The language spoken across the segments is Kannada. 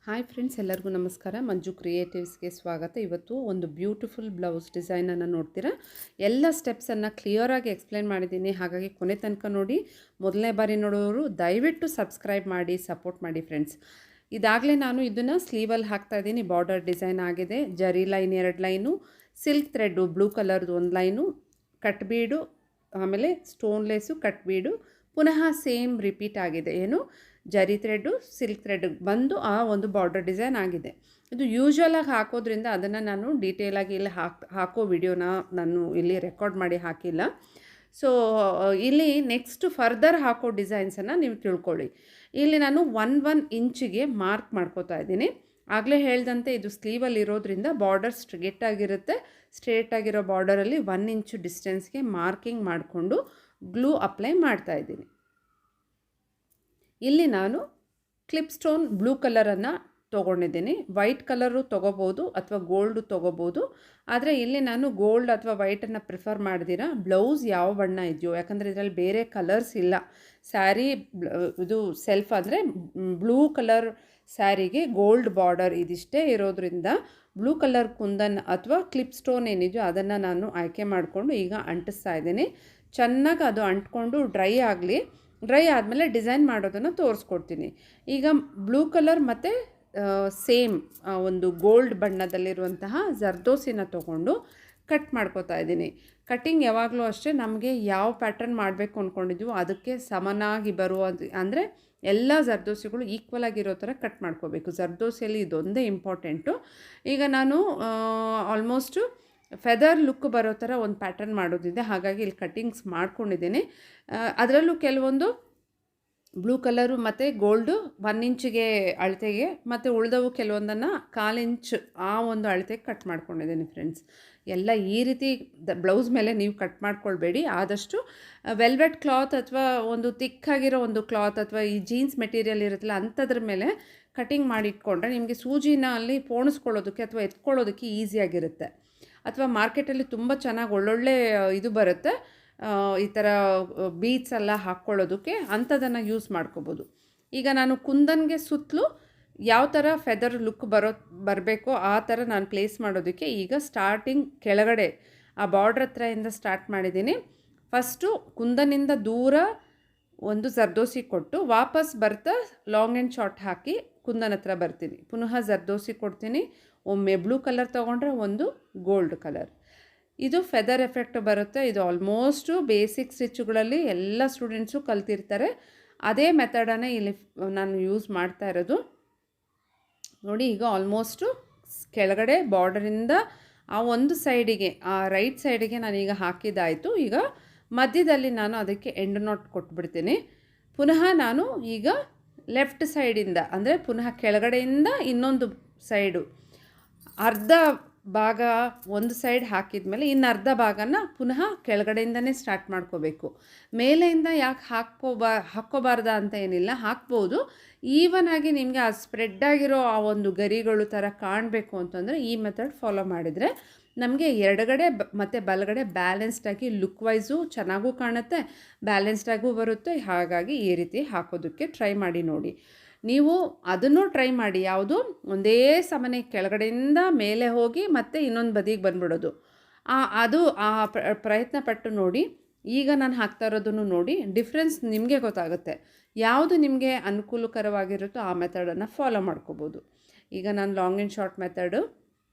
ಹಾಯ್ ಫ್ರೆಂಡ್ಸ್, ಎಲ್ಲರಿಗೂ ನಮಸ್ಕಾರ. ಮಂಜು ಕ್ರಿಯೇಟಿವ್ಸ್ಗೆ ಸ್ವಾಗತ. ಇವತ್ತು ಒಂದು ಬ್ಯೂಟಿಫುಲ್ ಬ್ಲೌಸ್ ಡಿಸೈನನ್ನು ನೋಡ್ತೀರಾ. ಎಲ್ಲ ಸ್ಟೆಪ್ಸನ್ನು ಕ್ಲಿಯರಾಗಿ ಎಕ್ಸ್ಪ್ಲೇನ್ ಮಾಡಿದ್ದೀನಿ, ಹಾಗಾಗಿ ಕೊನೆ ತನಕ ನೋಡಿ. ಮೊದಲನೇ ಬಾರಿ ನೋಡೋರು ದಯವಿಟ್ಟು ಸಬ್ಸ್ಕ್ರೈಬ್ ಮಾಡಿ, ಸಪೋರ್ಟ್ ಮಾಡಿ ಫ್ರೆಂಡ್ಸ್. ಇದಾಗಲೇ ನಾನು ಇದನ್ನು ಸ್ಲೀವಲ್ಲಿ ಹಾಕ್ತಾಯಿದ್ದೀನಿ. ಬಾರ್ಡರ್ ಡಿಸೈನ್ ಆಗಿದೆ. ಜರಿ line 2 line, silk thread blue ಕಲರ್ದು 1 ಲೈನು, ಕಟ್ ಬೀಡು, ಆಮೇಲೆ ಸ್ಟೋನ್ ಲೇಸು, ಕಟ್ ಬೀಡು, ಪುನಃ ಸೇಮ್ ರಿಪೀಟ್ ಆಗಿದೆ. ಏನು ಜರಿ ಥ್ರೆಡ್ಡು ಸಿಲ್ಕ್ ಥ್ರೆಡ್ ಬಂದು ಆ ಒಂದು ಬಾರ್ಡರ್ ಡಿಸೈನ್ ಆಗಿದೆ. ಇದು ಯೂಶ್ವಲಾಗಿ ಹಾಕೋದ್ರಿಂದ ಅದನ್ನು ನಾನು ಡೀಟೇಲಾಗಿ ಇಲ್ಲಿ ಹಾಕೋ ವಿಡಿಯೋನ ನಾನು ಇಲ್ಲಿ ರೆಕಾರ್ಡ್ ಮಾಡಿ ಹಾಕಿಲ್ಲ. ಸೊ ಇಲ್ಲಿ ನೆಕ್ಸ್ಟ್ ಫರ್ದರ್ ಹಾಕೋ ಡಿಸೈನ್ಸನ್ನು ನೀವು ತಿಳ್ಕೊಳ್ಳಿ. ಇಲ್ಲಿ ನಾನು 1 ಇಂಚಿಗೆ ಮಾರ್ಕ್ ಮಾಡ್ಕೋತಾ ಇದ್ದೀನಿ. ಆಗಲೇ ಹೇಳ್ದಂತೆ ಇದು ಸ್ಲೀವಲ್ಲಿ ಇರೋದ್ರಿಂದ ಬಾರ್ಡರ್ ಸ್ಟ್ರೇಟ್ ಆಗಿರೋ ಬಾರ್ಡರಲ್ಲಿ 1 ಇಂಚು ಡಿಸ್ಟೆನ್ಸ್ಗೆ ಮಾರ್ಕಿಂಗ್ ಮಾಡಿಕೊಂಡು ಗ್ಲೂ ಅಪ್ಲೈ ಮಾಡ್ತಾ ಇದ್ದೀನಿ. ಇಲ್ಲಿ ನಾನು ಕ್ಲಿಪ್ ಸ್ಟೋನ್ ಬ್ಲೂ ಕಲರನ್ನು ತೊಗೊಂಡಿದ್ದೀನಿ. ವೈಟ್ ಕಲರು ತೊಗೋಬೋದು ಅಥವಾ ಗೋಲ್ಡು ತೊಗೋಬೋದು. ಆದರೆ ಇಲ್ಲಿ ನಾನು ಗೋಲ್ಡ್ ಅಥವಾ ವೈಟನ್ನು ಪ್ರಿಫರ್ ಮಾಡ್ದಿರಾ ಬ್ಲೌಸ್ ಯಾವ ಬಣ್ಣ ಇದೆಯೋ, ಯಾಕಂದರೆ ಇದರಲ್ಲಿ ಬೇರೆ ಕಲರ್ಸ್ ಇಲ್ಲ. ಸ್ಯಾರಿ ಇದು ಸೆಲ್ಫ್ ಅಂದರೆ ಬ್ಲೂ ಕಲರ್ ಸ್ಯಾರಿಗೆ ಗೋಲ್ಡ್ ಬಾರ್ಡರ್ ಇದಿಷ್ಟೇ ಇರೋದ್ರಿಂದ ಬ್ಲೂ ಕಲರ್ ಕುಂದನ್ ಅಥವಾ ಕ್ಲಿಪ್ ಸ್ಟೋನ್ ಏನಿದೆಯೋ ಅದನ್ನು ನಾನು ಆಯ್ಕೆ ಮಾಡಿಕೊಂಡು ಈಗ ಅಂಟಿಸ್ತಾ ಇದ್ದೀನಿ. ಚೆನ್ನಾಗಿ ಅದು ಅಂಟ್ಕೊಂಡು ಡ್ರೈ ಆದಮೇಲೆ ಡಿಸೈನ್ ಮಾಡೋದನ್ನು ತೋರಿಸ್ಕೊಡ್ತೀನಿ. ಈಗ ಬ್ಲೂ ಕಲರ್ ಮತ್ತು ಸೇಮ್ ಒಂದು ಗೋಲ್ಡ್ ಬಣ್ಣದಲ್ಲಿರುವಂತಹ ಜರ್ದೋಸಿನ ತೊಗೊಂಡು ಕಟ್ ಮಾಡ್ಕೋತಾ ಇದ್ದೀನಿ. ಕಟ್ಟಿಂಗ್ ಯಾವಾಗಲೂ ಅಷ್ಟೇ ನಮಗೆ ಯಾವ ಪ್ಯಾಟರ್ನ್ ಮಾಡಬೇಕು ಅಂದ್ಕೊಂಡಿದ್ದೀವೋ ಅದಕ್ಕೆ ಸಮನಾಗಿ ಬರುವುದು, ಅಂದರೆ ಎಲ್ಲ ಜರ್ದೋಸಿಗಳು ಈಕ್ವಲ್ ಆಗಿರೋ ಥರ ಕಟ್ ಮಾಡ್ಕೋಬೇಕು. ಜರ್ದೋಸಿಯಲ್ಲಿ ಇದೊಂದೇ ಇಂಪಾರ್ಟೆಂಟು. ಈಗ ನಾನು ಆಲ್ಮೋಸ್ಟು ಫೆದರ್ ಲುಕ್ ಬರೋ ಥರ ಒಂದು ಪ್ಯಾಟರ್ನ್ ಮಾಡೋದಿದೆ, ಹಾಗಾಗಿ ಇಲ್ಲಿ ಕಟ್ಟಿಂಗ್ಸ್ ಮಾಡ್ಕೊಂಡಿದ್ದೀನಿ. ಅದರಲ್ಲೂ ಕೆಲವೊಂದು ಬ್ಲೂ ಕಲರು ಮತ್ತು ಗೋಲ್ಡು 1 ಇಂಚಿಗೆ ಅಳತೆಗೆ, ಮತ್ತು ಉಳಿದವು ಕೆಲವೊಂದನ್ನು 1/4 ಇಂಚ್ ಆ ಒಂದು ಅಳತೆಗೆ ಕಟ್ ಮಾಡ್ಕೊಂಡಿದ್ದೀನಿ ಫ್ರೆಂಡ್ಸ್. ಎಲ್ಲ ಈ ರೀತಿ ಬ್ಲೌಸ್ ಮೇಲೆ ನೀವು ಕಟ್ ಮಾಡ್ಕೊಳ್ಬೇಡಿ. ಆದಷ್ಟು ವೆಲ್ವೆಟ್ ಕ್ಲಾತ್ ಅಥವಾ ಒಂದು ತಿಕ್ಕಾಗಿರೋ ಒಂದು ಕ್ಲಾತ್ ಅಥವಾ ಈ ಜೀನ್ಸ್ ಮೆಟೀರಿಯಲ್ ಇರುತ್ತಲ್ಲ ಅಂಥದ್ರ ಮೇಲೆ ಕಟಿಂಗ್ ಮಾಡಿ ಇಟ್ಕೊಂಡ್ರೆ ನಿಮಗೆ ಸೂಜಿನ ಅಲ್ಲಿ ಪೋಣಿಸ್ಕೊಳ್ಳೋದಕ್ಕೆ ಅಥವಾ ಎತ್ಕೊಳ್ಳೋದಕ್ಕೆ ಈಸಿಯಾಗಿರುತ್ತೆ. ಅಥವಾ ಮಾರ್ಕೆಟಲ್ಲಿ ತುಂಬ ಚೆನ್ನಾಗಿ ಒಳ್ಳೊಳ್ಳೆ ಇದು ಬರುತ್ತೆ, ಈ ಥರ ಬೀಡ್ಸ್ ಎಲ್ಲ ಹಾಕ್ಕೊಳ್ಳೋದಕ್ಕೆ, ಅಂಥದನ್ನು ಯೂಸ್ ಮಾಡ್ಕೋಬೋದು. ಈಗ ನಾನು ಕುಂದನ್ಗೆ ಸುತ್ತಲೂ ಯಾವ ಥರ ಫೆದರ್ ಲುಕ್ ಬರಬೇಕೋ ಆ ಥರ ನಾನು ಪ್ಲೇಸ್ ಮಾಡೋದಕ್ಕೆ ಈಗ ಸ್ಟಾರ್ಟಿಂಗ್ ಕೆಳಗಡೆ ಆ ಬಾರ್ಡ್ರ್ ಹತ್ರದಿಂದ ಸ್ಟಾರ್ಟ್ ಮಾಡಿದ್ದೀನಿ. ಫಸ್ಟು ಕುಂದನಿಂದ ದೂರ ಒಂದು ಜರ್ದೋಸಿ ಕೊಟ್ಟು ವಾಪಸ್ ಬರ್ತಾ ಲಾಂಗ್ ಆ್ಯಂಡ್ ಶಾರ್ಟ್ ಹಾಕಿ ಕುಂದನ್ ಹತ್ರ ಬರ್ತೀನಿ. ಪುನಃ ಜರ್ದೋಸಿ ಕೊಡ್ತೀನಿ. ಒಮ್ಮೆ ಬ್ಲೂ ಕಲರ್ ತೊಗೊಂಡ್ರೆ ಒಂದು ಗೋಲ್ಡ್ ಕಲರ್. ಇದು ಫೆದರ್ ಎಫೆಕ್ಟ್ ಬರುತ್ತೆ. ಇದು ಆಲ್ಮೋಸ್ಟು ಬೇಸಿಕ್ ಸ್ಟಿಚ್ಗಳಲ್ಲಿ ಎಲ್ಲ ಸ್ಟೂಡೆಂಟ್ಸು ಕಲ್ತಿರ್ತಾರೆ. ಅದೇ ಮೆಥಡನ್ನೇ ಇಲ್ಲಿ ನಾನು ಯೂಸ್ ಮಾಡ್ತಾ ಇರೋದು ನೋಡಿ. ಈಗ ಆಲ್ಮೋಸ್ಟು ಕೆಳಗಡೆ ಬಾರ್ಡರಿಂದ ಆ ಒಂದು ಸೈಡಿಗೆ, ಆ ರೈಟ್ ಸೈಡಿಗೆ ನಾನೀಗ ಹಾಕಿದ್ದಾಯಿತು. ಈಗ ಮಧ್ಯದಲ್ಲಿ ನಾನು ಅದಕ್ಕೆ ಎಂಡ್ ನಾಟ್ ಕೊಟ್ಬಿಡ್ತೀನಿ. ಪುನಃ ನಾನು ಈಗ ಲೆಫ್ಟ್ ಸೈಡಿಂದ, ಅಂದರೆ ಪುನಃ ಕೆಳಗಡೆಯಿಂದ ಇನ್ನೊಂದು ಸೈಡು ಅರ್ಧ ಭಾಗ ಒಂದು ಸೈಡ್ ಹಾಕಿದ ಮೇಲೆ ಇನ್ನು ಅರ್ಧ ಭಾಗನ ಪುನಃ ಕೆಳಗಡೆಯಿಂದನೇ ಸ್ಟಾರ್ಟ್ ಮಾಡ್ಕೋಬೇಕು. ಮೇಲೆಯಿಂದ ಯಾಕೆ ಹಾಕ್ಕೋಬಾರ್ದ ಅಂತ ಏನಿಲ್ಲ, ಹಾಕ್ಬೋದು. ಈವನ್ ಆಗಿ ನಿಮಗೆ ಆ ಸ್ಪ್ರೆಡ್ ಆಗಿರೋ ಆ ಒಂದು ಗರಿಗಳು ಥರ ಕಾಣಬೇಕು ಅಂತಂದರೆ ಈ ಮೆಥಡ್ ಫಾಲೋ ಮಾಡಿದರೆ ನಮಗೆ ಎಡಗಡೆ ಮತ್ತು ಬಲಗಡೆ ಬ್ಯಾಲೆನ್ಸ್ಡಾಗಿ ಲುಕ್ ವೈಸು ಚೆನ್ನಾಗೂ ಕಾಣುತ್ತೆ, ಬ್ಯಾಲೆನ್ಸ್ಡಾಗೂ ಬರುತ್ತೆ. ಹಾಗಾಗಿ ಈ ರೀತಿ ಹಾಕೋದಕ್ಕೆ ಟ್ರೈ ಮಾಡಿ ನೋಡಿ. ನೀವು ಅದನ್ನು ಟ್ರೈ ಮಾಡಿ. ಯಾವುದು ಒಂದೇ ಸಮನೆ ಕೆಳಗಡೆಯಿಂದ ಮೇಲೆ ಹೋಗಿ ಮತ್ತು ಇನ್ನೊಂದು ಬದಿಗೆ ಬಂದ್ಬಿಡೋದು, ಅದು ಪ್ರಯತ್ನ ಪಟ್ಟು ನೋಡಿ. ಈಗ ನಾನು ಹಾಕ್ತಾ ಇರೋದನ್ನು ನೋಡಿ, ಡಿಫ್ರೆನ್ಸ್ ನಿಮಗೆ ಗೊತ್ತಾಗುತ್ತೆ. ಯಾವುದು ನಿಮಗೆ ಅನುಕೂಲಕರವಾಗಿರುತ್ತೋ ಆ ಮೆಥಡನ್ನು ಫಾಲೋ ಮಾಡ್ಕೋಬೋದು. ಈಗ ನಾನು long and short method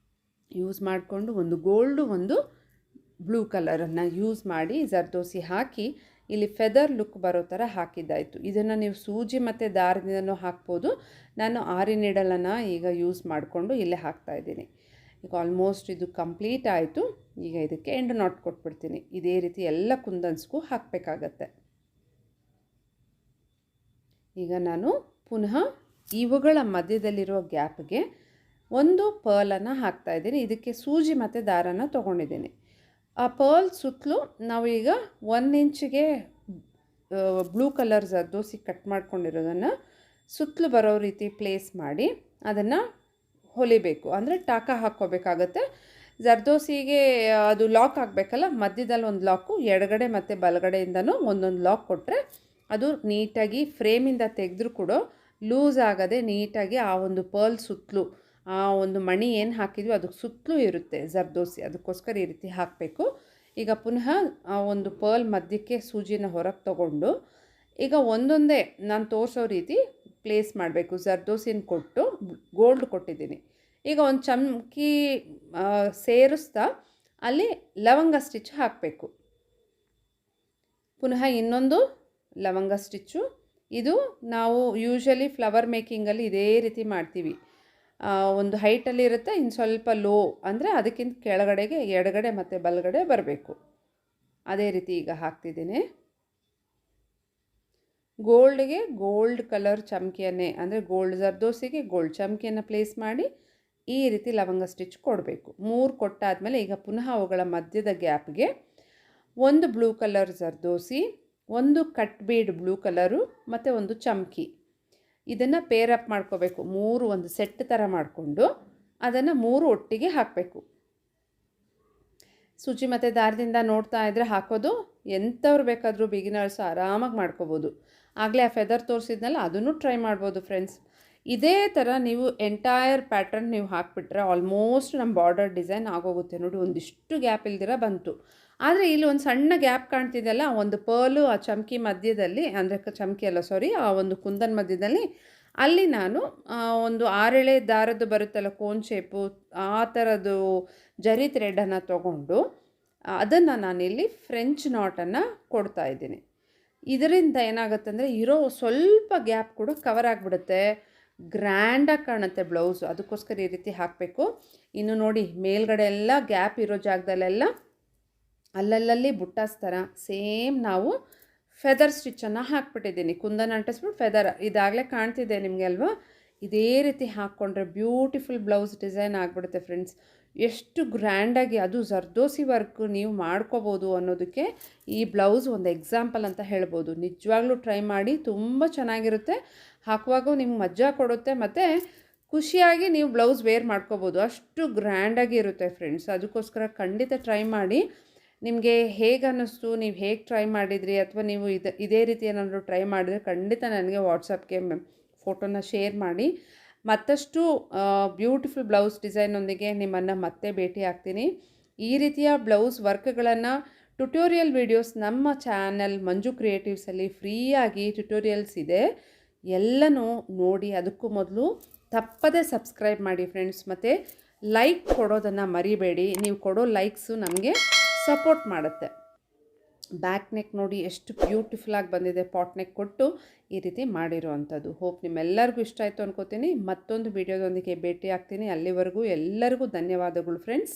use ಮಾಡಿಕೊಂಡು ಒಂದು ಗೋಲ್ಡು ಒಂದು ಬ್ಲೂ ಕಲರನ್ನು ಯೂಸ್ ಮಾಡಿ ಜರ್ದೋಸಿ ಹಾಕಿ ಇಲ್ಲಿ ಫೆದರ್ ಲುಕ್ ಬರೋ ಥರ ಹಾಕಿದ್ದಾಯಿತು. ಇದನ್ನು ನೀವು ಸೂಜಿ ಮತ್ತು ದಾರದಿಂದನೂ ಹಾಕ್ಬೋದು. ನಾನು ಆರಿ ನೀಡಲನ್ನು ಈಗ ಯೂಸ್ ಮಾಡಿಕೊಂಡು ಇಲ್ಲೇ ಹಾಕ್ತಾಯಿದ್ದೀನಿ. ಈಗ ಆಲ್ಮೋಸ್ಟ್ ಇದು ಕಂಪ್ಲೀಟ್ ಆಯಿತು. ಈಗ ಇದಕ್ಕೆ ಎಂಡ್ ನಾಟ್ ಕೊಟ್ಬಿಡ್ತೀನಿ. ಇದೇ ರೀತಿ ಎಲ್ಲ ಕುಂದನ್ಸ್ಗೂ ಹಾಕಬೇಕಾಗತ್ತೆ. ಈಗ ನಾನು ಪುನಃ ಇವುಗಳ ಮಧ್ಯದಲ್ಲಿರೋ ಗ್ಯಾಪ್ಗೆ ಒಂದು ಪರ್ಲನ್ನು ಹಾಕ್ತಾಯಿದ್ದೀನಿ. ಇದಕ್ಕೆ ಸೂಜಿ ಮತ್ತು ದಾರನ ತೊಗೊಂಡಿದ್ದೀನಿ. ಆ ಪರ್ಲ್ ಸುತ್ತಲೂ ನಾವು ಈಗ 1 ಇಂಚಿಗೆ ಬ್ಲೂ ಕಲರ್ ಜರ್ದೋಸಿ ಕಟ್ ಮಾಡ್ಕೊಂಡಿರೋದನ್ನು ಸುತ್ತಲೂ ಬರೋ ರೀತಿ ಪ್ಲೇಸ್ ಮಾಡಿ ಅದನ್ನು ಹೊಲಿಬೇಕು. ಅಂದರೆ ಟಾಕ ಹಾಕ್ಕೋಬೇಕಾಗತ್ತೆ. ಜರ್ದೋಸಿಗೆ ಅದು ಲಾಕ್ ಆಗಬೇಕಲ್ಲ, ಮಧ್ಯದಲ್ಲಿ ಒಂದು ಲಾಕು, ಎಡಗಡೆ ಮತ್ತು ಬಲಗಡೆಯಿಂದನೂ ಒಂದೊಂದು ಲಾಕ್ ಕೊಟ್ಟರೆ ಅದು ನೀಟಾಗಿ ಫ್ರೇಮಿಂದ ತೆಗೆದ್ರೂ ಕೂಡ ಲೂಸ್ ಆಗದೆ ನೀಟಾಗಿ ಆ ಒಂದು ಪರ್ಲ್ ಸುತ್ತಲೂ ಆ ಒಂದು ಮಣಿ ಏನು ಹಾಕಿದ್ವಿ ಅದಕ್ಕೆ ಸುತ್ತಲೂ ಇರುತ್ತೆ ಜರ್ದೋಸಿ, ಅದಕ್ಕೋಸ್ಕರ ಈ ರೀತಿ ಹಾಕಬೇಕು. ಈಗ ಪುನಃ ಆ ಒಂದು ಪರ್ಲ್ ಮಧ್ಯಕ್ಕೆ ಸೂಜಿನ ಹೊರಗೆ ತಗೊಂಡು ಈಗ ಒಂದೊಂದೇ ನಾನು ತೋರಿಸೋ ರೀತಿ ಪ್ಲೇಸ್ ಮಾಡಬೇಕು. ಜರ್ದೋಸಿನ ಕೊಟ್ಟು ಗೋಲ್ಡ್ ಕೊಟ್ಟಿದ್ದೀನಿ. ಈಗ ಒಂದು ಚಮಕಿ ಸೇರಿಸ್ತಾ ಅಲ್ಲಿ ಲವಂಗ ಸ್ಟಿಚ್ ಹಾಕಬೇಕು. ಪುನಃ ಇನ್ನೊಂದು ಲವಂಗ ಸ್ಟಿಚ್ಚು. ಇದು ನಾವು ಯೂಶ್ವಲಿ ಫ್ಲವರ್ ಮೇಕಿಂಗಲ್ಲಿ ಇದೇ ರೀತಿ ಮಾಡ್ತೀವಿ. ಒಂದು ಹೈಟಲ್ಲಿ ಇರುತ್ತೆ, ಇನ್ನು ಸ್ವಲ್ಪ ಲೋ ಅಂದರೆ ಅದಕ್ಕಿಂತ ಕೆಳಗಡೆಗೆ ಎಡಗಡೆ ಮತ್ತು ಬಲಗಡೆ ಬರಬೇಕು. ಅದೇ ರೀತಿ ಈಗ ಹಾಕ್ತಿದ್ದೀನಿ. ಗೋಲ್ಡ್ಗೆ ಗೋಲ್ಡ್ ಕಲರ್ ಚಮಕಿಯನ್ನೇ ಅಂದರೆ ಗೋಲ್ಡ್ ಜರ್ದೋಸಿಗೆ ಗೋಲ್ಡ್ ಚಮಕಿಯನ್ನು ಪ್ಲೇಸ್ ಮಾಡಿ ಈ ರೀತಿ ಲವಂಗ ಸ್ಟಿಚ್ ಕೊಡಬೇಕು. 3 ಕೊಟ್ಟಾದಮೇಲೆ ಈಗ ಪುನಃ ಅವುಗಳ ಮಧ್ಯದ ಗ್ಯಾಪ್ಗೆ ಒಂದು ಬ್ಲೂ ಕಲರ್ ಜರ್ದೋಸಿ, ಒಂದು ಕಟ್ ಬೀಡ್ ಬ್ಲೂ ಕಲರು ಮತ್ತು ಒಂದು ಚಮಕಿ, ಇದನ್ನು ಪೇರಪ್ ಮಾಡ್ಕೋಬೇಕು. 3 ಒಂದು ಸೆಟ್ ಥರ ಮಾಡಿಕೊಂಡು ಅದನ್ನು 3 ಒಟ್ಟಿಗೆ ಹಾಕಬೇಕು. ಸೂಜಿ ಮತ್ತು ದಾರದಿಂದ ನೋಡ್ತಾ ಇದ್ದರೆ ಹಾಕೋದು ಎಂಥವ್ರು ಬೇಕಾದರೂ ಬಿಗಿನರ್ಸ್ ಆರಾಮಾಗಿ ಮಾಡ್ಕೋಬೋದು. ಆಗಲೇ ಆ ಫೆದರ್ ತೋರಿಸಿದ್ನಲ್ಲ, ಅದನ್ನು ಟ್ರೈ ಮಾಡ್ಬೋದು ಫ್ರೆಂಡ್ಸ್. ಇದೇ ಥರ ನೀವು ಎಂಟೈರ್ ಪ್ಯಾಟರ್ನ್ ನೀವು ಹಾಕಿಬಿಟ್ರೆ ಆಲ್ಮೋಸ್ಟ್ ನಮ್ಮ ಬಾರ್ಡರ್ ಡಿಸೈನ್ ಆಗೋಗುತ್ತೆ. ನೋಡಿ, ಒಂದಿಷ್ಟು ಗ್ಯಾಪ್ ಇಲ್ದಿರ ಬಂತು. ಆದರೆ ಇಲ್ಲಿ ಒಂದು ಸಣ್ಣ ಗ್ಯಾಪ್ ಕಾಣ್ತಿದೆಯಲ್ಲ, ಒಂದು ಪರ್ಲು ಆ ಚಮಕಿ ಮಧ್ಯದಲ್ಲಿ, ಅಂದರೆ ಚಮಕಿ ಅಲ್ಲ ಸಾರಿ, ಆ ಒಂದು ಕುಂದನ್ ಮಧ್ಯದಲ್ಲಿ ಅಲ್ಲಿ ನಾನು ಒಂದು 6 ಎಳೆ ದಾರದ್ದು ಬರುತ್ತಲ್ಲ ಕೋನ್ ಶೇಪು, ಆ ಥರದ್ದು ಜರಿ ಥ್ರೆಡನ್ನು ತೊಗೊಂಡು ಅದನ್ನು ನಾನಿಲ್ಲಿ ಫ್ರೆಂಚ್ ನಾಟನ್ನು ಕೊಡ್ತಾ ಇದ್ದೀನಿ. ಇದರಿಂದ ಏನಾಗುತ್ತೆ ಅಂದರೆ ಇರೋ ಸ್ವಲ್ಪ ಗ್ಯಾಪ್ ಕೂಡ ಕವರ್ ಆಗಿಬಿಡುತ್ತೆ, ಗ್ರ್ಯಾಂಡಾಗಿ ಕಾಣುತ್ತೆ ಬ್ಲೌಸು. ಅದಕ್ಕೋಸ್ಕರ ಈ ರೀತಿ ಹಾಕಬೇಕು. ಇನ್ನು ನೋಡಿ, ಮೇಲ್ಗಡೆ ಎಲ್ಲ ಗ್ಯಾಪ್ ಇರೋ ಜಾಗದಲ್ಲೆಲ್ಲ ಅಲ್ಲಲ್ಲಿ ಬುಟ್ಟಾಸ್ ಥರ ಸೇಮ್ ನಾವು ಫೆದರ್ ಸ್ಟಿಚ್ಚನ್ನು ಹಾಕ್ಬಿಟ್ಟಿದ್ದೀನಿ. ಕುಂದನ್ ಅಂಟಿಸ್ಬಿಟ್ಟು ಫೆದರ್ ಇದಾಗಲೇ ಕಾಣ್ತಿದೆ ನಿಮಗೆ ಅಲ್ವಾ. ಇದೇ ರೀತಿ ಹಾಕ್ಕೊಂಡ್ರೆ ಬ್ಯೂಟಿಫುಲ್ ಬ್ಲೌಸ್ ಡಿಸೈನ್ ಆಗಿಬಿಡುತ್ತೆ ಫ್ರೆಂಡ್ಸ್. ಎಷ್ಟು ಗ್ರ್ಯಾಂಡಾಗಿ, ಅದು ಜರ್ದೋಸಿ ವರ್ಕ್ ನೀವು ಮಾಡ್ಕೋಬೋದು ಅನ್ನೋದಕ್ಕೆ ಈ ಬ್ಲೌಸ್ ಒಂದು ಎಕ್ಸಾಂಪಲ್ ಅಂತ ಹೇಳ್ಬೋದು. ನಿಜವಾಗ್ಲೂ ಟ್ರೈ ಮಾಡಿ, ತುಂಬ ಚೆನ್ನಾಗಿರುತ್ತೆ. ಹಾಕುವಾಗ ನಿಮ್ಗೆ ಮಜಾ ಕೊಡುತ್ತೆ ಮತ್ತು ಖುಷಿಯಾಗಿ ನೀವು ಬ್ಲೌಸ್ ವೇರ್ ಮಾಡ್ಕೋಬೋದು. ಅಷ್ಟು ಗ್ರ್ಯಾಂಡಾಗಿ ಇರುತ್ತೆ ಫ್ರೆಂಡ್ಸ್. ಅದಕ್ಕೋಸ್ಕರ ಖಂಡಿತ ಟ್ರೈ ಮಾಡಿ. ನಿಮಗೆ ಹೇಗೆ ಅನ್ನಿಸ್ತು, ನೀವು ಹೇಗೆ ಟ್ರೈ ಮಾಡಿದ್ರಿ, ಅಥವಾ ನೀವು ಇದೇ ರೀತಿ ಏನಾದರೂ ಟ್ರೈ ಮಾಡಿದ್ರೆ ಖಂಡಿತ ನನಗೆ ವಾಟ್ಸಪ್ಗೆ ಫೋಟೋನ ಶೇರ್ ಮಾಡಿ. ಮತ್ತಷ್ಟು ಬ್ಯೂಟಿಫುಲ್ ಬ್ಲೌಸ್ ಡಿಸೈನೊಂದಿಗೆ ನಿಮ್ಮನ್ನು ಮತ್ತೆ ಭೇಟಿ ಆಗ್ತೀನಿ. ಈ ರೀತಿಯ ಬ್ಲೌಸ್ ವರ್ಕ್ಗಳನ್ನು ಟ್ಯುಟೋರಿಯಲ್ ವೀಡಿಯೋಸ್ ನಮ್ಮ ಚಾನಲ್ ಮಂಜು ಕ್ರಿಯೇಟಿವ್ಸಲ್ಲಿ ಫ್ರೀಯಾಗಿ ಟ್ಯುಟೋರಿಯಲ್ಸ್ ಇದೆ, ಎಲ್ಲನೂ ನೋಡಿ. ಅದಕ್ಕೂ ಮೊದಲು ತಪ್ಪದೇ ಸಬ್ಸ್ಕ್ರೈಬ್ ಮಾಡಿ ಫ್ರೆಂಡ್ಸ್. ಮತ್ತು ಲೈಕ್ ಕೊಡೋದನ್ನು ಮರಿಬೇಡಿ. ನೀವು ಕೊಡೋ ಲೈಕ್ಸು ನಮಗೆ ಸಪೋರ್ಟ್ ಮಾಡುತ್ತೆ. ಬ್ಯಾಕ್ ನೆಕ್ ನೋಡಿ ಎಷ್ಟು ಬ್ಯೂಟಿಫುಲ್ಲಾಗಿ ಬಂದಿದೆ. ಪಾಟ್ ನೆಕ್ ಕೊಟ್ಟು ಈ ರೀತಿ ಮಾಡಿರೋ ಅಂಥದ್ದು. ಹೋಪ್ ನಿಮ್ಮೆಲ್ಲರಿಗೂ ಇಷ್ಟ ಆಯಿತು ಅನ್ಕೋತೀನಿ. ಮತ್ತೊಂದು ವಿಡಿಯೋದೊಂದಿಗೆ ಭೇಟಿ ಆಗ್ತೀನಿ. ಅಲ್ಲಿವರೆಗೂ ಎಲ್ಲರಿಗೂ ಧನ್ಯವಾದಗಳು ಫ್ರೆಂಡ್ಸ್.